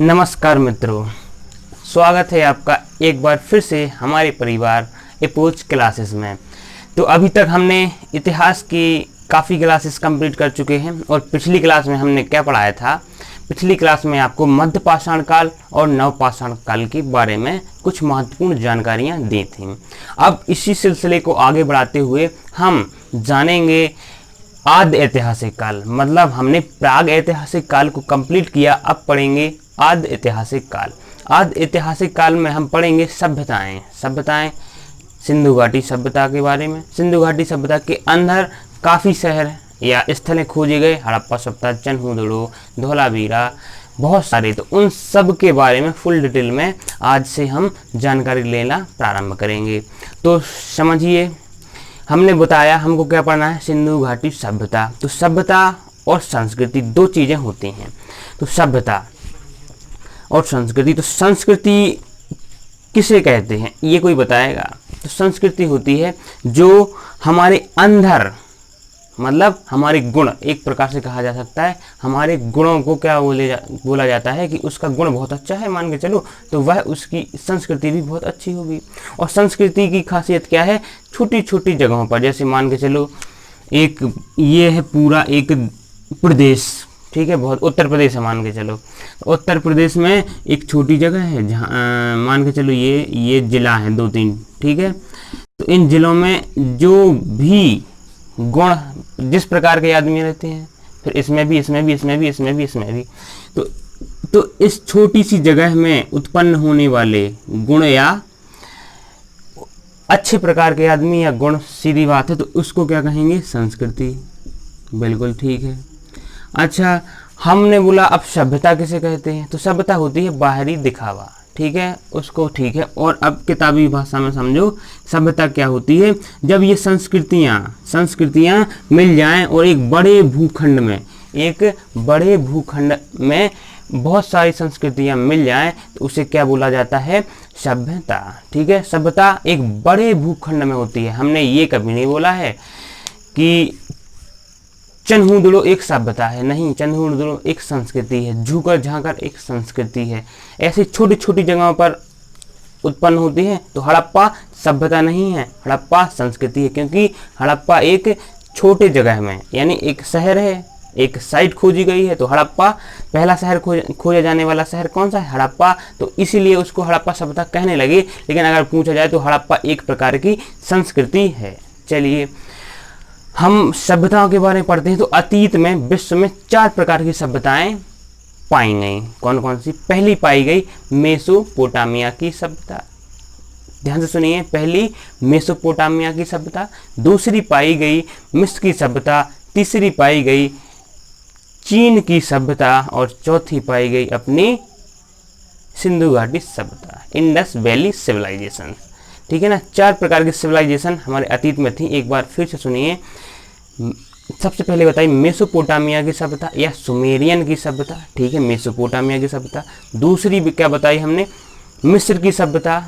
नमस्कार मित्रों, स्वागत है आपका एक बार फिर से हमारे परिवार अप्रोच क्लासेस में। तो अभी तक हमने इतिहास की काफ़ी क्लासेस कंप्लीट कर चुके हैं और पिछली क्लास में हमने क्या पढ़ाया था। पिछली क्लास में आपको मध्य पाषाण काल और नव पाषाण काल के बारे में कुछ महत्वपूर्ण जानकारियां दी थी। अब इसी सिलसिले को आगे बढ़ाते हुए हम जानेंगे आदि ऐतिहासिक काल, मतलब हमने प्राग ऐतिहासिक काल को कंप्लीट किया। अब पढ़ेंगे आदि ऐतिहासिक काल। आदि ऐतिहासिक काल में हम पढ़ेंगे सभ्यताएं सिंधु घाटी सभ्यता के बारे में। सिंधु घाटी सभ्यता के अंदर काफ़ी शहर या स्थलें खोजे गए, हड़प्पा सभ्यता, चन्हूदड़ो, धोलावीरा, बहुत सारे। तो उन सब के बारे में फुल डिटेल में आज से हम जानकारी लेना प्रारंभ करेंगे। तो समझिए, हमने बताया हमको क्या पढ़ना है, सिंधु घाटी सभ्यता। तो सभ्यता और संस्कृति दो चीज़ें होती हैं। तो सभ्यता और संस्कृति, तो संस्कृति किसे कहते हैं ये कोई बताएगा? तो संस्कृति होती है जो हमारे अंदर, मतलब हमारे गुण, एक प्रकार से कहा जा सकता है हमारे गुणों को क्या बोला जाता है कि उसका गुण बहुत अच्छा है, मान के चलो, तो वह उसकी संस्कृति भी बहुत अच्छी होगी। और संस्कृति की खासियत क्या है, छोटी छोटी जगहों पर, जैसे मान के चलो एक ये है पूरा एक प्रदेश, ठीक है, बहुत उत्तर प्रदेश है मान के चलो। उत्तर प्रदेश में एक छोटी जगह है जहाँ मान के चलो ये जिला है 2-3, ठीक है। तो इन जिलों में जो भी गुण जिस प्रकार के आदमी रहते हैं, फिर इसमें भी तो इस छोटी सी जगह में उत्पन्न होने वाले गुण या अच्छे प्रकार के आदमी या गुण, सीधी बात है, तो उसको क्या कहेंगे, संस्कृति। बिल्कुल ठीक है। अच्छा, हमने बोला अब सभ्यता किसे कहते हैं? तो सभ्यता होती है बाहरी दिखावा, ठीक है, उसको, ठीक है। और अब किताबी भाषा में समझो सभ्यता क्या होती है, जब ये संस्कृतियाँ मिल जाएं और एक बड़े भूखंड में बहुत सारी संस्कृतियाँ मिल जाएं, तो उसे क्या बोला जाता है, सभ्यता, ठीक है। सभ्यता एक बड़े भूखंड में होती है। हमने ये कभी नहीं बोला है कि चन्हूदड़ो एक सभ्यता है, नहीं, चन्हूदड़ो एक संस्कृति है, झूकर झांकर एक संस्कृति है। ऐसी छोटी छोटी जगहों पर उत्पन्न होती है। तो हड़प्पा सभ्यता नहीं है, हड़प्पा संस्कृति है, क्योंकि हड़प्पा एक छोटे जगह में, यानी एक शहर है, एक साइट खोजी गई है। तो हड़प्पा पहला शहर खोजा जाने वाला शहर कौन सा है, हड़प्पा। तो इसीलिए उसको हड़प्पा सभ्यता कहने लगे। लेकिन अगर पूछा जाए तो हड़प्पा एक प्रकार की संस्कृति है। चलिए, हम सभ्यताओं के बारे में पढ़ते हैं। तो अतीत में विश्व में 4 प्रकार की सभ्यताएं पाई गई। कौन कौन सी? पहली पाई गई मेसोपोटामिया की सभ्यता, ध्यान से सुनिए, पहली मेसोपोटामिया की सभ्यता। दूसरी पाई गई मिस्र की सभ्यता। तीसरी पाई गई चीन की सभ्यता। और चौथी पाई गई अपनी सिंधु घाटी सभ्यता, इंडस वैली सिविलाइजेशन, ठीक है ना। 4 प्रकार की सिविलाइजेशन हमारे अतीत में थी। एक बार फिर से सुनिए, सबसे पहले बताइए मेसोपोटामिया की सभ्यता या सुमेरियन की सभ्यता, ठीक है, मेसोपोटामिया की सभ्यता। दूसरी भी क्या बताई हमने, मिस्र की सभ्यता।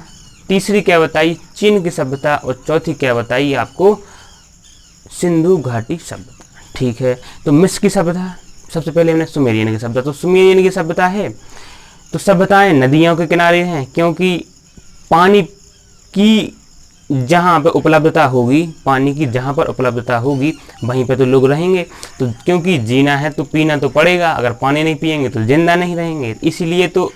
तीसरी क्या बताई, चीन की सभ्यता। और चौथी क्या बताई आपको, सिंधु घाटी सभ्यता, ठीक है। तो मिस्र की सभ्यता, सबसे पहले हमने सुमेरियन की सभ्यता। तो सुमेरियन की सभ्यता है, तो सभ्यताएं नदियों के किनारे हैं, क्योंकि पानी की जहाँ पे उपलब्धता होगी, पानी की जहाँ पर उपलब्धता होगी वहीं पे तो लोग रहेंगे। तो क्योंकि जीना है तो पीना तो पड़ेगा, अगर पानी नहीं पिएंगे तो जिंदा नहीं रहेंगे। इसीलिए तो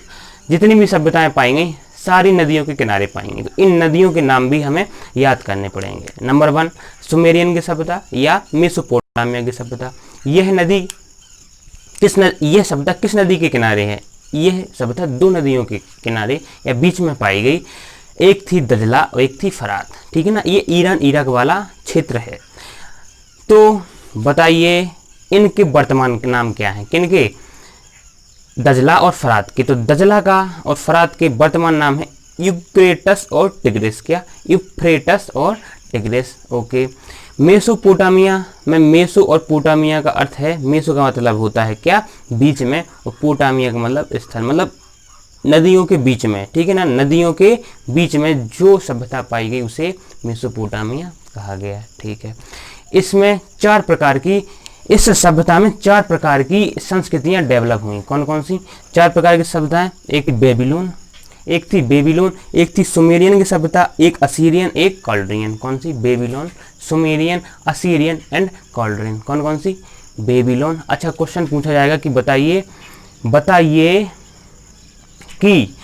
जितनी भी सभ्यताएं पाई गई सारी नदियों के किनारे पाएंगे। तो इन नदियों के नाम भी हमें याद करने पड़ेंगे। नंबर 1 सुमेरियन की सभ्यता या मेसोपोटामिया की सभ्यता। यह सभ्यता किस नदी के किनारे है? यह सभ्यता 2 नदियों के किनारे या बीच में पाई गई। एक थी दजला और एक थी फरात, ठीक है ना। ये ईरान इराक वाला क्षेत्र है। तो बताइए इनके वर्तमान के नाम क्या हैं, किनके? दजला और फरात के। तो दजला का और फरात के वर्तमान नाम है यूफ्रेटस और टिग्रिस। क्या? यूफ्रेटस और टिग्रिस, ओके। मेसोपोटामिया में, मेसो और पोटामिया का अर्थ है, मेसो का मतलब होता है क्या, बीच में, और पोटामिया का मतलब स्थल, मतलब नदियों के बीच में, ठीक है ना। नदियों के बीच में जो सभ्यता पाई गई उसे मेसोपोटामिया कहा गया, ठीक है। इसमें 4 प्रकार की इस सभ्यता में 4 प्रकार की संस्कृतियां डेवलप हुई। कौन कौन सी 4 प्रकार की सभ्यताएं? एक बेबीलोन, एक थी सुमेरियन की सभ्यता, एक असीरियन, एक कॉल्ड्रियन। कौन सी? Babylon, Sumerian, Assyrian and Chaldean. कौन कौन सी? बेबीलोन। अच्छा, क्वेश्चन पूछा जाएगा कि बताइए कि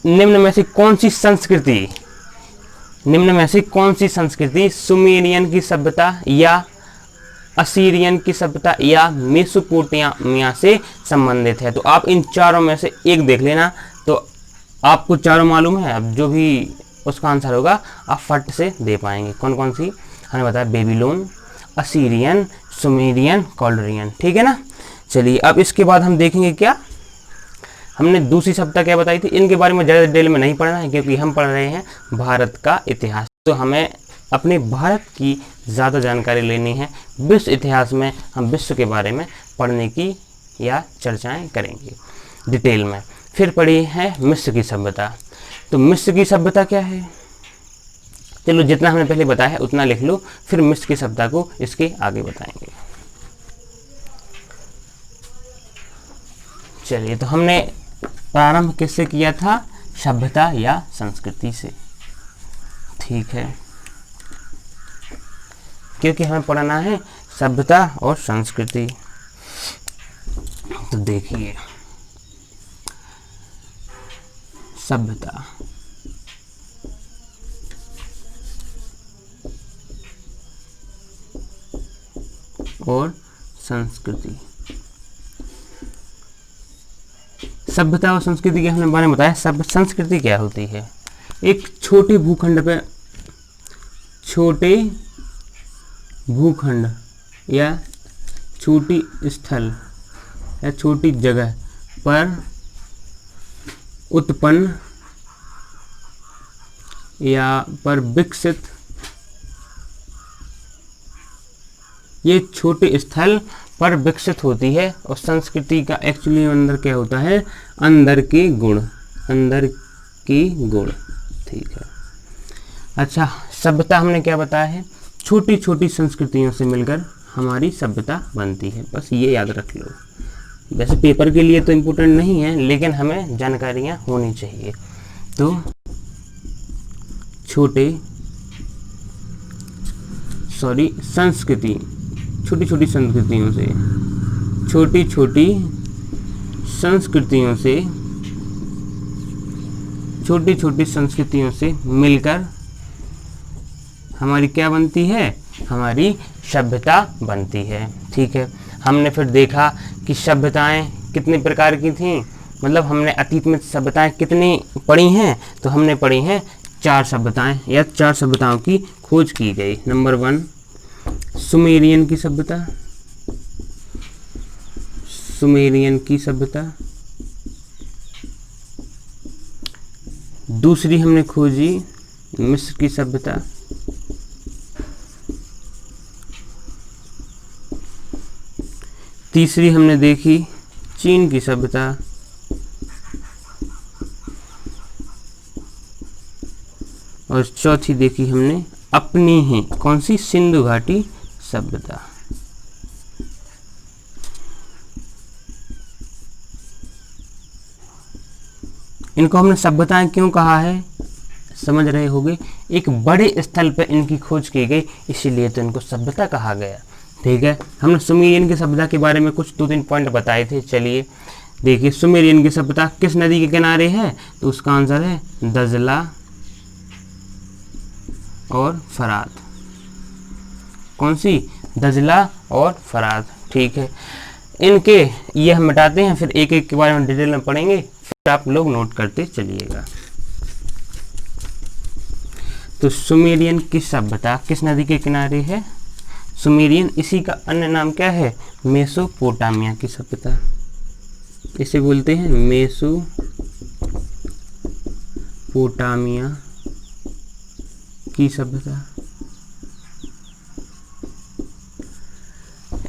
निम्न में से कौन सी संस्कृति सुमेरियन की सभ्यता या असीरियन की सभ्यता या मेसोपोटामिया से संबंधित है? तो आप इन चारों में से एक देख लेना, तो आपको चारों मालूम है, अब जो भी उसका आंसर होगा आप फट से दे पाएंगे। कौन कौन सी हमें बताया? Babylon, Assyrian, Sumerian, Chaldean. ठीक है ना। चलिए अब इसके बाद हम देखेंगे क्या हमने दूसरी सभ्यता क्या बताई थी। इनके बारे में ज़्यादा डिटेल में नहीं पढ़ना है क्योंकि हम पढ़ रहे हैं भारत का इतिहास, तो हमें अपने भारत की ज़्यादा जानकारी लेनी है। विश्व इतिहास में हम विश्व के बारे में पढ़ने की या चर्चाएं करेंगे डिटेल में। फिर पढ़ी है मिस्र की सभ्यता। तो मिस्र की सभ्यता क्या है? चलो जितना हमने पहले बताया है उतना लिख लो, फिर मिस्र की सभ्यता को इसके आगे बताएंगे। चलिए, तो हमने प्रारंभ किससे किया था? सभ्यता या संस्कृति से। ठीक है, क्योंकि हमें पढ़ना है सभ्यता और संस्कृति। तो देखिए, सभ्यता और संस्कृति। सभ्यता और संस्कृति के हमने बारे में बताया। संस्कृति क्या होती है? एक छोटे भूखंड या छोटी स्थल या छोटी जगह पर उत्पन्न या पर विकसित, ये छोटे स्थल पर विकसित होती है। और संस्कृति का एक्चुअली अंदर क्या होता है? अंदर के गुण। ठीक है। अच्छा, सभ्यता हमने क्या बताया है? छोटी छोटी संस्कृतियों से मिलकर हमारी सभ्यता बनती है। बस ये याद रख लो। वैसे पेपर के लिए तो इम्पोर्टेंट नहीं है, लेकिन हमें जानकारियाँ होनी चाहिए। तो संस्कृति, छोटी छोटी संस्कृतियों से मिलकर हमारी क्या बनती है? हमारी सभ्यता बनती है। ठीक है, हमने फिर देखा कि सभ्यताएं कितने प्रकार की थीं, मतलब हमने अतीत में सभ्यताएं कितनी पढ़ी हैं? तो हमने पढ़ी हैं 4 सभ्यताएं या 4 सभ्यताओं की खोज की गई। नंबर 1 सुमेरियन की सभ्यता। दूसरी हमने खोजी मिस्र की सभ्यता। तीसरी हमने देखी चीन की सभ्यता। और चौथी देखी हमने अपनी ही कौन सी? सिंधु घाटी सभ्यता। इनको हमने सभ्यताएं क्यों कहा है समझ रहे होंगे। एक बड़े स्थल पर इनकी खोज की गई, इसीलिए तो इनको सभ्यता कहा गया। ठीक है, हमने सुमेरियन की सभ्यता के बारे में कुछ 2-3 पॉइंट बताए थे। चलिए देखिए, सुमेरियन की सभ्यता किस नदी के किनारे है? तो उसका आंसर है दजला और फरात। कौन सी? दजला और फरात। ठीक है, इनके ये हम मिटाते हैं, फिर एक एक के बारे में डिटेल में पढ़ेंगे, फिर आप लोग नोट करते चलिएगा। तो सुमेरियन की सभ्यता किस नदी के किनारे है? सुमेरियन, इसी का अन्य नाम क्या है? मेसोपोटामिया की सभ्यता। इसे बोलते हैं मेसोपोटामिया की सभ्यता।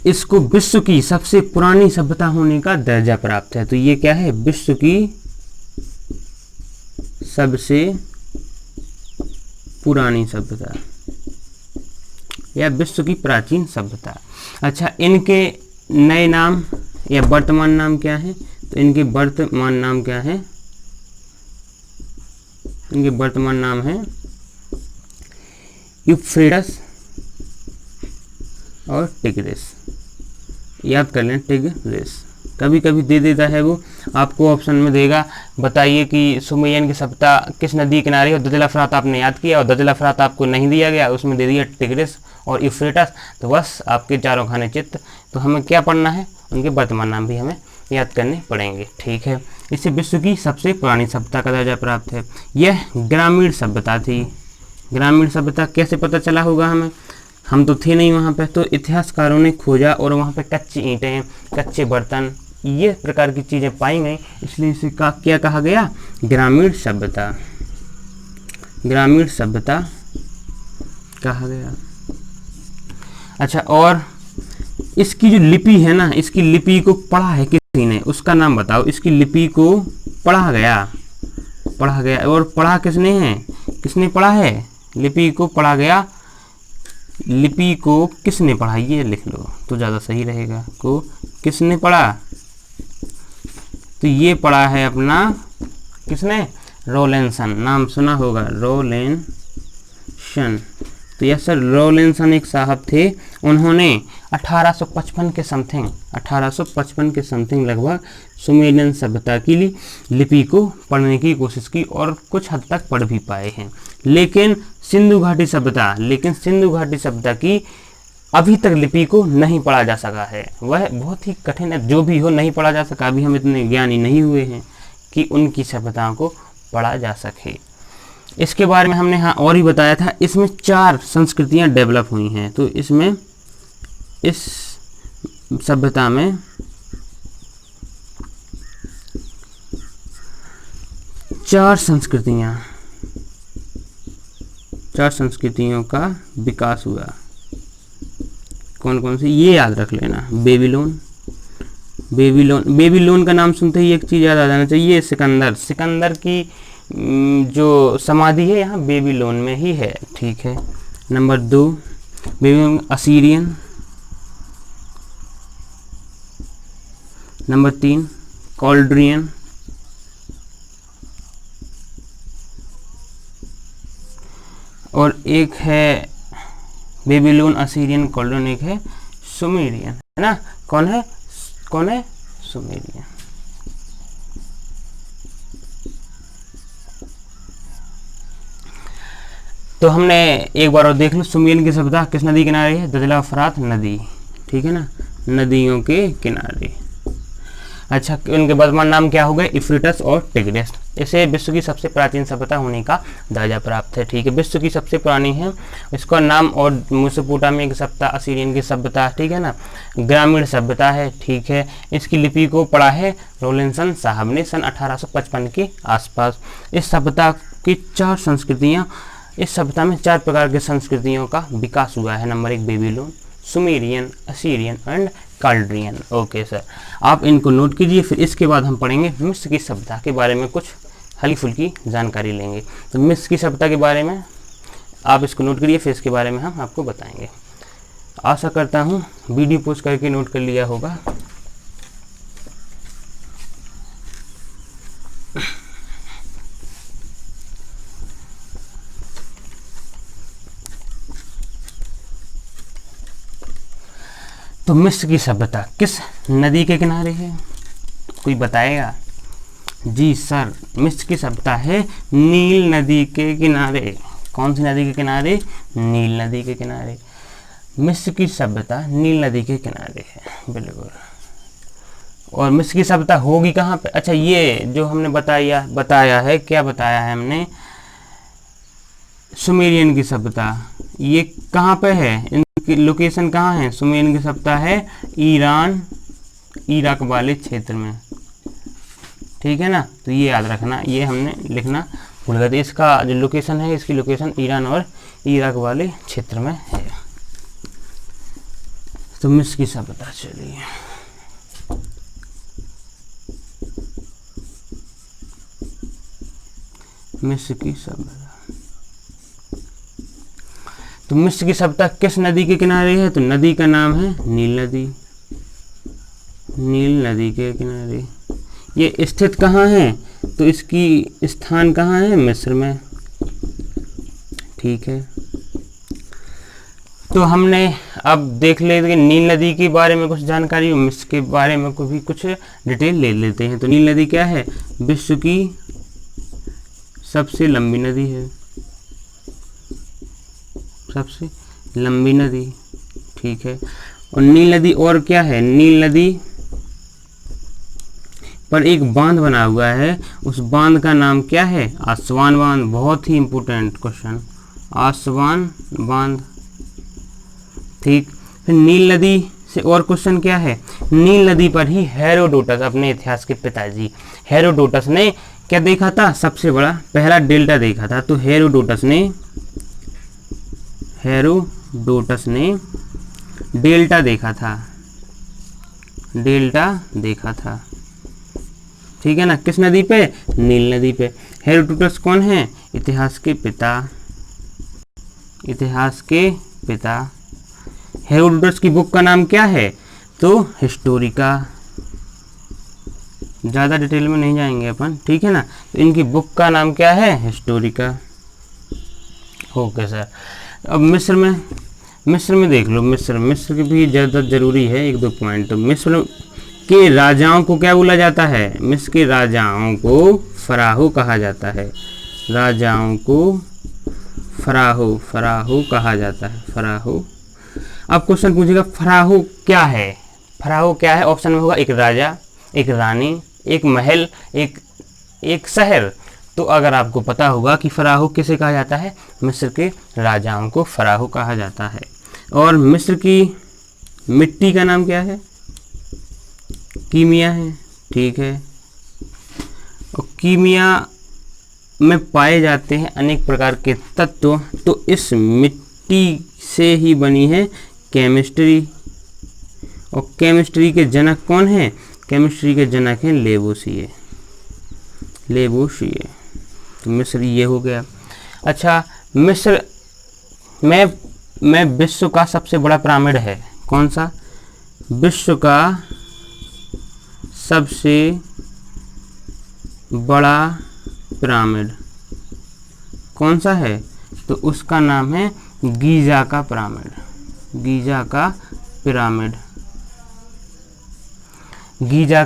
इसको विश्व की सबसे पुरानी सभ्यता होने का दर्जा प्राप्त है। तो ये क्या है? विश्व की सबसे पुरानी सभ्यता या विश्व की प्राचीन सभ्यता। अच्छा, इनके नए नाम या वर्तमान नाम क्या है? तो इनके वर्तमान नाम क्या है? इनके वर्तमान नाम है यूफ्रेटस और टिग्रिस। याद कर लें, टिग्रिस। कभी कभी दे देता है वो आपको ऑप्शन में देगा, बताइए कि सुमेरियन की सभ्यता किस नदी किनारे और दजला फरात आपने याद किया और दजला फरात आपको नहीं दिया गया, उसमें दे दिया टिग्रिस और यूफ्रेटस। तो बस आपके चारों खाने चित्त। तो हमें क्या पढ़ना है? उनके वर्तमान नाम भी हमें याद करने पड़ेंगे। ठीक है, इससे विश्व की सबसे पुरानी सभ्यता का दर्जा प्राप्त है। यह ग्रामीण सभ्यता थी। ग्रामीण सभ्यता कैसे पता चला होगा हमें? हम तो थे नहीं वहाँ पे, तो इतिहासकारों ने खोजा और वहाँ पे कच्ची ईंटें, कच्चे बर्तन, ये प्रकार की चीज़ें पाई गई, इसलिए इसे क्या कहा गया? ग्रामीण सभ्यता। ग्रामीण सभ्यता कहा गया। अच्छा, और इसकी जो लिपि है ना, इसकी लिपि को पढ़ा है किसी ने? उसका नाम बताओ। इसकी लिपि को पढ़ा गया, पढ़ा गया। और पढ़ा किसने है? किसने पढ़ा है? लिपि को पढ़ा गया। लिपि को किसने पढ़ा? ये लिख लो तो ज़्यादा सही रहेगा। को किसने पढ़ा? तो ये पढ़ा है अपना, किसने? रॉलिंसन। नाम सुना होगा, रॉलिंसन। तो यस सर, रॉलिंसन एक साहब थे। उन्होंने 1855 के समथिंग लगभग सुमेरियन सभ्यता की लिपि को पढ़ने की कोशिश की और कुछ हद तक पढ़ भी पाए हैं। लेकिन सिंधु घाटी सभ्यता की अभी तक लिपि को नहीं पढ़ा जा सका है। वह बहुत ही कठिन है, जो भी हो नहीं पढ़ा जा सका। अभी हम इतने ज्ञानी नहीं हुए हैं कि उनकी सभ्यताओं को पढ़ा जा सके। इसके बारे में हमने हाँ और ही बताया था, इसमें 4 संस्कृतियां डेवलप हुई हैं। तो इसमें इस सभ्यता में 4 संस्कृतियों का विकास हुआ। कौन कौन सी? ये याद रख लेना। बेबीलोन का नाम सुनते ही एक चीज़ याद आ जाना चाहिए, सिकंदर की जो समाधि है यहाँ बेबीलोन में ही है। ठीक है। Number 2 Babylon Assyrian. नंबर 3 कॉल्ड्रियन। और एक है बेबीलोन, असीरियन, कॉल्ड्रियन, एक है सुमेरियन, है ना? कौन है सुमेरियन। तो हमने एक बार और देख लो, सुमेरियन की सभ्यता किस नदी किनारे है? दजला फरात नदी। ठीक है ना, नदियों के किनारे। अच्छा, उनके वर्तमान नाम क्या हो गए? यूफ्रेटस और टिग्रिस। इसे विश्व की सबसे प्राचीन सभ्यता होने का दर्जा प्राप्त है। ठीक है, विश्व की सबसे पुरानी है, इसका नाम और मेसोपोटामिया की सभ्यता, असीरियन की सभ्यता, ठीक है ना, ग्रामीण सभ्यता है। ठीक है, इसकी लिपि को पढ़ा है रॉलिंसन साहब ने सन 1855 के आसपास। इस सभ्यता की 4 संस्कृतियाँ, इस सभ्यता में 4 प्रकार की संस्कृतियों का विकास हुआ है। Number 1 Babylon, Sumerian, Assyrian and Chaldean. Okay sir, आप इनको नोट कीजिए। फिर इसके बाद हम पढ़ेंगे मिस्र की सभ्यता के बारे में, कुछ हल्की फुल्की जानकारी लेंगे। तो मिस्र की सभ्यता के बारे में आप इसको नोट करिए, फिर इसके बारे में हम आपको बताएंगे। आशा करता हूँ वीडियो पोस्ट करके नोट कर लिया होगा। तो मिस्र की सभ्यता किस नदी के किनारे है? कोई बताएगा? जी सर, मिस्र की सभ्यता है नील नदी के किनारे। कौन सी नदी के किनारे? नील नदी के किनारे। मिस्र की सभ्यता नील नदी के किनारे है, बिल्कुल। और मिस्र की सभ्यता होगी कहाँ पे? अच्छा, ये जो हमने बताया है, क्या बताया है हमने? सुमेरियन की सभ्यता, ये कहाँ पे है? इनकी लोकेशन कहाँ है? सुमेरियन की सभ्यता है ईरान, इराक वाले क्षेत्र में। ठीक है ना, तो ये याद रखना, ये हमने लिखना भूल गए थे। इसका जो लोकेशन है, इसकी लोकेशन ईरान और इराक वाले क्षेत्र में है। तो मिस्र की सभ्यता, चलिए मिस्र की सभ्यता। तो मिस्र की सभ्यता किस नदी के किनारे है? तो नदी का नाम है नील नदी। नील नदी के किनारे। ये स्थित कहाँ है? तो इसकी स्थान कहाँ है? मिस्र में। ठीक है, तो हमने अब देख लेते हैं नील नदी के बारे में कुछ जानकारी, मिस्र के बारे में को भी कुछ डिटेल ले लेते हैं। तो नील नदी क्या है? विश्व की सबसे लंबी नदी है, सबसे लंबी नदी। ठीक है, और नील नदी और क्या है? नील नदी पर एक बांध बना हुआ है, उस बांध का नाम क्या है? आसवान बांध। बहुत ही इंपॉर्टेंट क्वेश्चन, आसवान बांध। ठीक, फिर नील नदी से और क्वेश्चन क्या है? नील नदी पर ही हेरोडोटस, अपने इतिहास के पिताजी हेरोडोटस ने क्या देखा था? सबसे बड़ा पहला डेल्टा देखा था। तो हेरोडोटस ने डेल्टा देखा था, डेल्टा देखा था। ठीक है ना, किस नदी पे? नील नदी पे। हेरोडोटस कौन है? इतिहास के पिता, इतिहास के पिता। हेरोडोटस की बुक का नाम क्या है? तो हिस्टोरिका। ज़्यादा डिटेल में नहीं जाएंगे अपन, ठीक है ना। तो इनकी बुक का नाम क्या है? हिस्टोरिका। Okay sir. अब मिस्र में देख लो, मिस्र की भी ज़्यादा ज़रूरी है, एक दो पॉइंट। तो मिस्र के राजाओं को क्या बोला जाता है? मिस्र के राजाओं को फराहो कहा जाता है। राजाओं को फराहो कहा जाता है, फराहो। अब क्वेश्चन पूछेगा फराहो क्या है? फराहो क्या है? ऑप्शन में होगा एक राजा, एक रानी, एक महल, एक शहर। तो अगर आपको पता होगा कि फराहो किसे कहा जाता है? मिस्र के राजाओं को फराहो कहा जाता है। और मिस्र की मिट्टी का नाम क्या है? कीमिया है। ठीक है, और कीमिया में पाए जाते हैं अनेक प्रकार के तत्व। तो इस मिट्टी से ही बनी है केमिस्ट्री। और केमिस्ट्री के जनक कौन है? केमिस्ट्री के जनक हैं लेवोसिए। तो मिस्र ये हो गया। अच्छा, मिस्र में विश्व का सबसे बड़ा पिरामिड है कौन सा? विश्व का सबसे बड़ा पिरामिड कौन सा है? तो उसका नाम है गीजा का पिरामिड। गीजा का पिरामिड। गीजा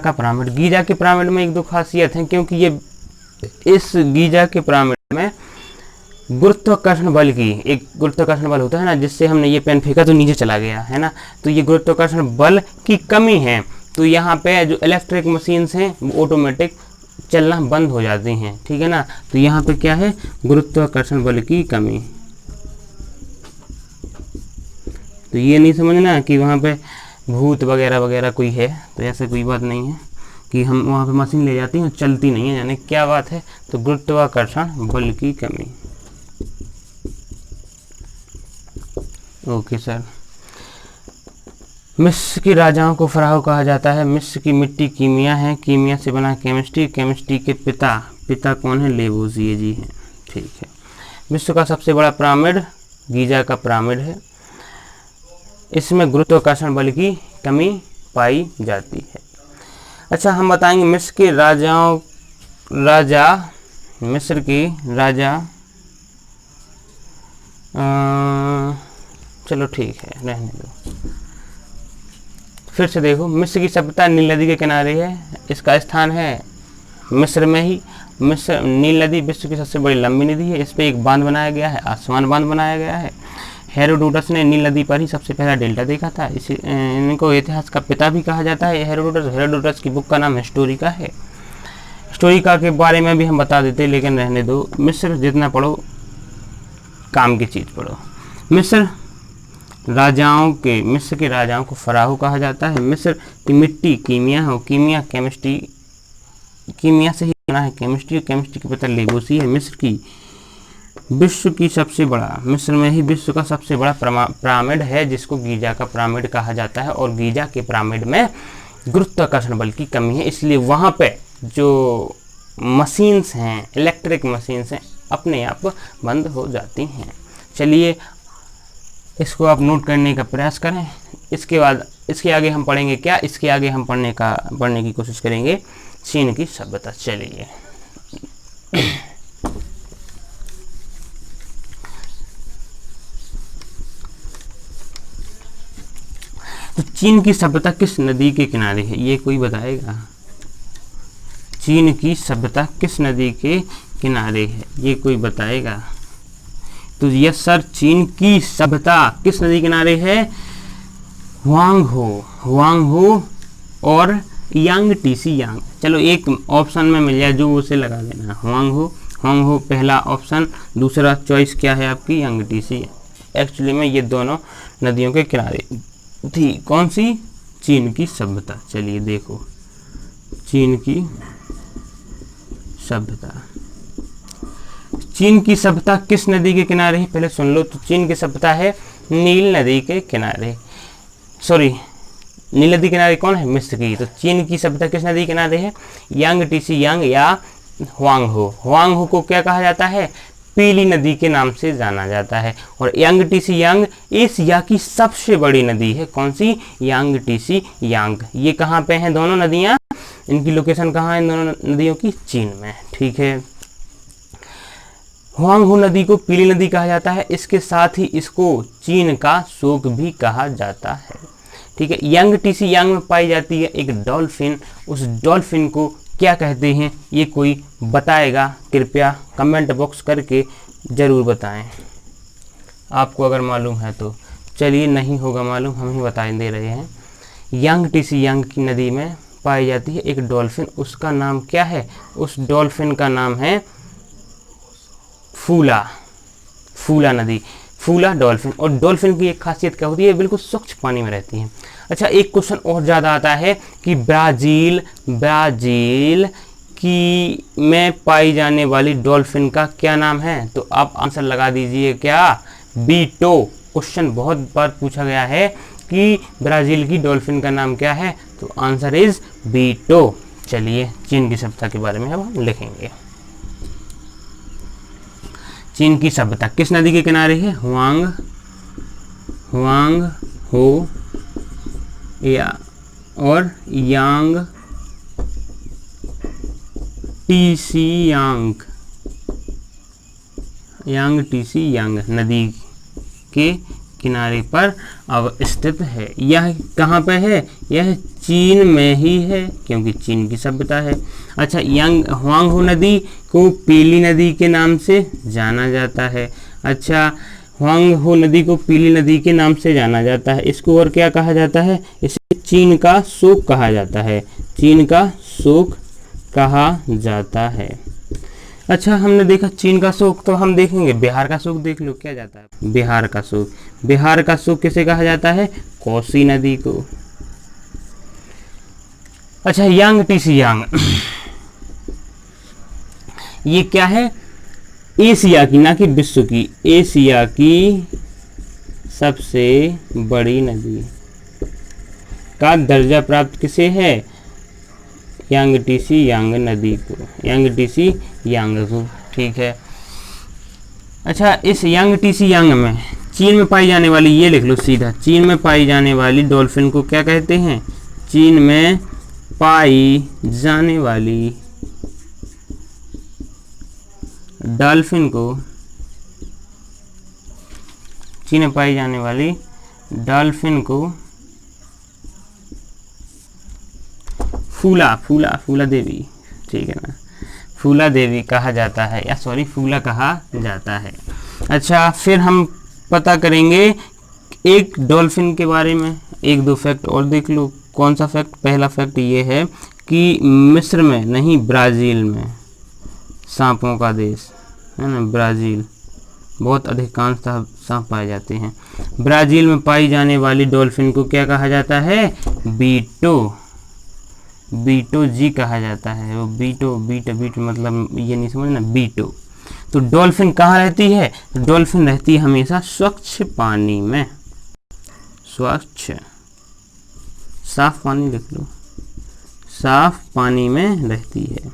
के पिरामिड में एक दो खासियत है, क्योंकि ये इस गीजा के पिरामिड में गुरुत्वाकर्षण बल की, एक गुरुत्वाकर्षण बल होता है ना, जिससे हमने ये पेन फेंका तो नीचे चला गया है ना, तो ये गुरुत्वाकर्षण बल की कमी है। तो यहाँ पे जो इलेक्ट्रिक मशीन्स हैं वो ऑटोमेटिक चलना बंद हो जाती हैं, ठीक है ना। तो यहाँ पे क्या है? गुरुत्वाकर्षण बल की कमी। तो ये नहीं समझना कि वहाँ पे भूत वगैरह वगैरह कोई है, तो ऐसा कोई बात नहीं है कि हम वहाँ पे मशीन ले जाती हैं चलती नहीं है, यानी क्या बात है? तो गुरुत्वाकर्षण बल की कमी। Okay sir. मिस्र के राजाओं को फराहो कहा जाता है। मिस्र की मिट्टी कीमिया है, कीमिया से बना केमिस्ट्री, केमिस्ट्री के पिता कौन है? लेवोसिए जी हैं। ठीक है। विश्व का सबसे बड़ा पिरामिड गीजा का पिरामिड है। इसमें गुरुत्वाकर्षण बल की कमी पाई जाती है। अच्छा, हम बताएंगे मिस्र के राजा चलो ठीक है, रहने दो। फिर से देखो, मिस्र की सभ्यता नील नदी के किनारे है, इसका स्थान है मिस्र में ही। मिस्र नील नदी विश्व की सबसे बड़ी लंबी नदी है, इस पर एक बांध बनाया गया है, आसवान बांध बनाया गया है। हेरोडोटस ने नील नदी पर ही सबसे पहला डेल्टा देखा था। इनको इतिहास का पिता भी कहा जाता है हेरोडोटस की बुक का नाम हिस्टोरिका है। हिस्टोरिका के बारे में भी हम बता देते, लेकिन रहने दो। मिस्र जितना पढ़ो काम की चीज़ पढ़ो। मिस्र के राजाओं को फराहो कहा जाता है। मिस्र की मिट्टी कीमिया है, कीमिया से ही बना है केमिस्ट्री, और केमिस्ट्री के पिता लेवोसिए है। मिस्र में ही विश्व का सबसे बड़ा पिरामिड है, जिसको गीजा का पिरामिड कहा जाता है। और गीजा के पिरामिड में गुरुत्वाकर्षण बल की कमी है, इसलिए वहाँ पे जो मशीन्स हैं, इलेक्ट्रिक मशीन्स हैं, अपने आप बंद हो जाती हैं। चलिए इसको आप नोट करने का प्रयास करें। इसके बाद इसके आगे हम पढ़ेंगे क्या, इसके आगे हम पढ़ने की कोशिश करेंगे चीन की सभ्यता। चलिए तो चीन की सभ्यता किस नदी के किनारे है, ये कोई बताएगा? चीन की सभ्यता किस नदी के किनारे है, ये कोई बताएगा? तो यस सर, चीन की सभ्यता किस नदी किनारे है? हुआंगहो और यांगटीसी यांग। चलो एक ऑप्शन में मिल जाए जो उसे लगा देना। हुआंगहो पहला ऑप्शन, दूसरा चॉइस क्या है आपकी? यांगटीसी। एक्चुअली में ये दोनों नदियों के किनारे थी। कौन सी? चीन की सभ्यता। चलिए देखो चीन की सभ्यता। चीन की सभ्यता किस नदी के किनारे है? पहले सुन लो। तो चीन की सभ्यता है नील नदी के किनारे। सॉरी, नील नदी किनारे कौन है? मिस्र की। तो चीन की सभ्यता किस नदी के किनारे है? यांगटीसी यांग या हुआंगहो को क्या कहा जाता है? पीली नदी के नाम से जाना जाता है। और यांगटीसी यांग एशिया की सबसे बड़ी नदी है। कौन सी? यांगटीसी यांग। ये कहाँ पे हैं दोनों नदियाँ? इनकी लोकेशन कहाँ है इन दोनों नदियों की? चीन में। ठीक है। हुआंगहो नदी को पीली नदी कहा जाता है। इसके साथ ही इसको चीन का शोक भी कहा जाता है। ठीक है। यांगटीसी यांग में पाई जाती है एक डॉल्फिन। उस डॉल्फिन को क्या कहते हैं, ये कोई बताएगा? कृपया कमेंट बॉक्स करके ज़रूर बताएं, आपको अगर मालूम है तो। चलिए नहीं होगा मालूम, हम ही बता दे रहे हैं। यांगटीसी यांग की नदी में पाई जाती है एक डॉल्फिन। उसका नाम क्या है? उस डॉल्फिन का नाम है फूला नदी, फूला डॉल्फिन। और डॉल्फिन की एक खासियत क्या होती है? बिल्कुल स्वच्छ पानी में रहती है। अच्छा, एक क्वेश्चन और ज़्यादा आता है कि ब्राज़ील की में पाई जाने वाली डॉल्फिन का क्या नाम है? तो आप आंसर लगा दीजिए क्या? बीटो। क्वेश्चन बहुत बार पूछा गया है कि ब्राज़ील की डॉल्फिन का नाम क्या है? तो आंसर इज बीटो। चलिए चीन की सभ्यता के बारे में अब हम लिखेंगे। चीन की सभ्यता किस नदी के किनारे है? हुआंगहो या और यांगटीसी यांग नदी के किनारे पर अवस्थित है। यह कहाँ पे है? यह चीन में ही है, क्योंकि चीन की सभ्यता है। अच्छा, हुआंगहो नदी को पीली नदी के नाम से जाना जाता है। अच्छा, हुआंगहो नदी को पीली नदी के नाम से जाना जाता है। इसको और क्या कहा जाता है? इसे चीन का शोक कहा जाता है। चीन का शोक कहा जाता है। अच्छा, हमने देखा चीन का शोक, तो हम देखेंगे बिहार का शोक। देख लो क्या जाता है बिहार का शोक। बिहार का शोक किसे कहा जाता है? कोसी नदी को। अच्छा, यांगटीसी यांग ये क्या है? एशिया की, ना कि विश्व की, एशिया की सबसे बड़ी नदी का दर्जा प्राप्त किसे है? यांगटीसी यांग नदी को, यांगटीसी यांग को। ठीक है। अच्छा, इस यांगटीसी यांग में चीन में पाई जाने वाली, ये लिख लो सीधा, चीन में पाई जाने वाली डॉल्फिन को क्या कहते हैं? चीन में पाई जाने वाली डॉल्फिन को, चीन में पाई जाने वाली डॉल्फिन को फूला देवी, ठीक है ना, फूला देवी कहा जाता है, या सॉरी फूला कहा जाता है। अच्छा, फिर हम पता करेंगे एक डॉल्फिन के बारे में, एक दो फैक्ट और देख लो। कौन सा फैक्ट? पहला फैक्ट ये है कि मिस्र में नहीं, ब्राज़ील में सांपों का देश है ना, ब्राज़ील, बहुत अधिकांशतः सांप पाए जाते हैं। ब्राज़ील में पाई जाने वाली डॉल्फिन को क्या कहा जाता है? बीटो जी कहा जाता है। वो बीटो मतलब ये नहीं समझना, बीटो। तो डॉल्फिन कहाँ रहती है? डॉल्फिन रहती है हमेशा स्वच्छ पानी में, स्वच्छ, साफ पानी लिख लो, साफ पानी में रहती है।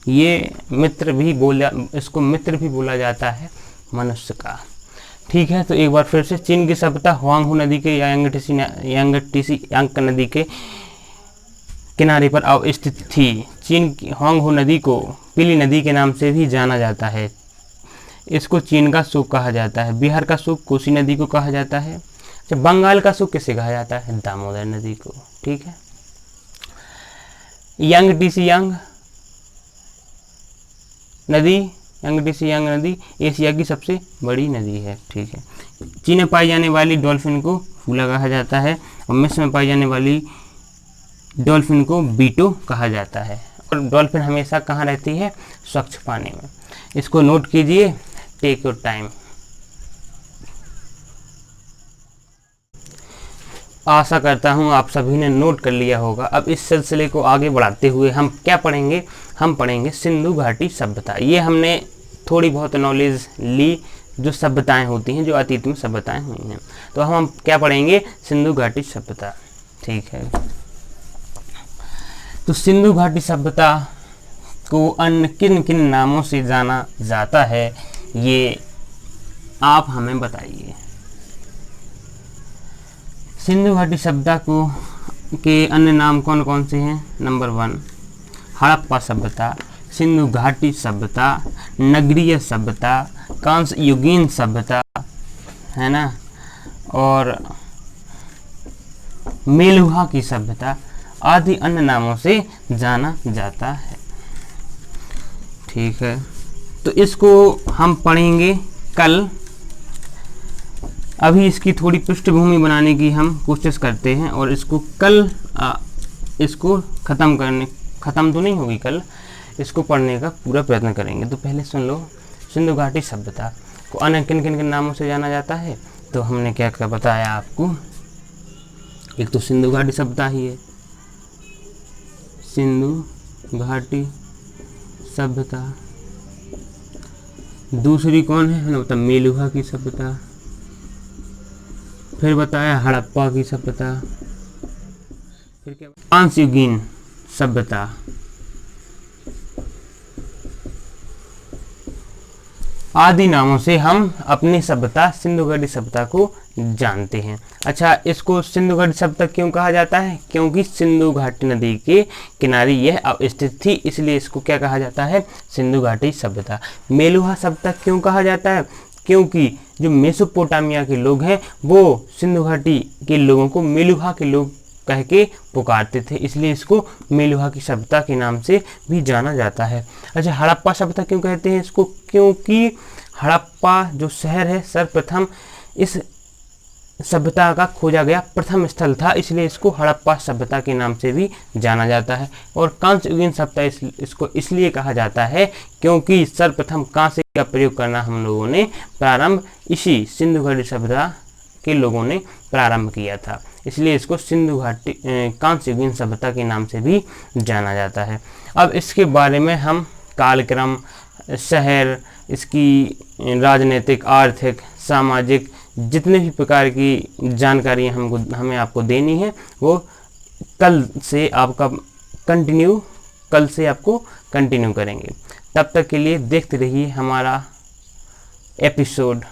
ये मित्र भी इसको मित्र भी बोला जाता है मनुष्य का। ठीक है, तो एक बार फिर से चीन की सभ्यता हुआंगहू नदी के यांगटीसी नदी के किनारे पर अवस्थित थी। चीन की हुआंगहू नदी को पीली नदी के नाम से भी जाना जाता है। इसको चीन का सूख कहा जाता है। बिहार का सूख कोसी नदी को कहा जाता है। बंगाल का सूख किसे कहा जाता है? दामोदर नदी को। ठीक है, यांगटीसी नदी एशिया की सबसे बड़ी नदी है। ठीक है, चीन में पाई जाने वाली डॉल्फिन को फूला कहा जाता है और मिस्र में पाई जाने वाली डॉल्फिन को बीटो कहा जाता है। और डॉल्फिन हमेशा कहाँ रहती है? स्वच्छ पानी में। इसको नोट कीजिए, टेक योर टाइम। आशा करता हूँ आप सभी ने नोट कर लिया होगा। अब इस सिलसिले को आगे बढ़ाते हुए हम क्या पढ़ेंगे? हम पढ़ेंगे सिंधु घाटी सभ्यता। ये हमने थोड़ी बहुत नॉलेज ली, जो सभ्यताएं होती हैं, जो अतीत में सभ्यताएं हुई हैं। तो हम क्या पढ़ेंगे? सिंधु घाटी सभ्यता। ठीक है, तो सिंधु घाटी सभ्यता को अन्य किन किन नामों से जाना जाता है, ये आप हमें बताइए। सिंधु घाटी सभ्यता को के अन्य नाम कौन कौन से हैं? नंबर 1 हड़प्पा सभ्यता, सिंधु घाटी सभ्यता, नगरीय सभ्यता, कांस्य युगीन सभ्यता, है ना, और मेलुहा की सभ्यता आदि अन्य नामों से जाना जाता है। ठीक है, तो इसको हम पढ़ेंगे कल। अभी इसकी थोड़ी पृष्ठभूमि बनाने की हम कोशिश करते हैं और इसको कल इसको ख़त्म तो नहीं होगी कल, इसको पढ़ने का पूरा प्रयत्न करेंगे। तो पहले सुन लो, सिंधु घाटी सभ्यता को अन्य किन किन नामों से जाना जाता है। तो हमने क्या क्या बताया आपको? एक तो सिंधु घाटी सभ्यता ही है, सिंधु घाटी सभ्यता। दूसरी कौन है? हमने बताया मेलुहा की सभ्यता, फिर बताया हड़प्पा की सभ्यता, फिर क्या? कांस्य युगीन सभ्यता, आदि नामों से हम अपनी सभ्यता सिंधु घाटी सभ्यता को जानते हैं। अच्छा, इसको सिंधु घाटी सभ्यता क्यों कहा जाता है? क्योंकि सिंधु घाटी नदी के किनारे यह अवस्थित थी, इसलिए इसको क्या कहा जाता है? सिंधु घाटी सभ्यता। मेलुहा सभ्यता क्यों कहा जाता है? क्योंकि जो मेसोपोटामिया के लोग हैं वो सिंधु घाटी के लोगों को मेलुहा के लोग कह के पुकारते थे, इसलिए इसको मेलुहा की सभ्यता के नाम से भी जाना जाता है। अच्छा, हड़प्पा सभ्यता क्यों कहते हैं इसको? क्योंकि हड़प्पा जो शहर है सर्वप्रथम इस सभ्यता का खोजा गया प्रथम स्थल था, इसलिए इसको हड़प्पा सभ्यता के नाम से भी जाना जाता है। और कांस्य युगीन सभ्यता इसको इसलिए कहा जाता है क्योंकि सर्वप्रथम कांस्य का प्रयोग करना हम लोगों ने प्रारंभ इसी सिंधु घाटी सभ्यता के लोगों ने प्रारंभ किया था, इसलिए इसको सिंधु घाटी कांस्य युगीन सभ्यता के नाम से भी जाना जाता है। अब इसके बारे में हम कालक्रम, शहर, इसकी राजनीतिक, आर्थिक, सामाजिक जितने भी प्रकार की जानकारी हमें आपको देनी है वो कल से आपको कंटिन्यू करेंगे। तब तक के लिए देखते रहिए हमारा एपिसोड।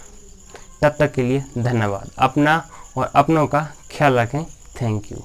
तब तक के लिए धन्यवाद। अपना और अपनों का ख्याल रखें। Thank you.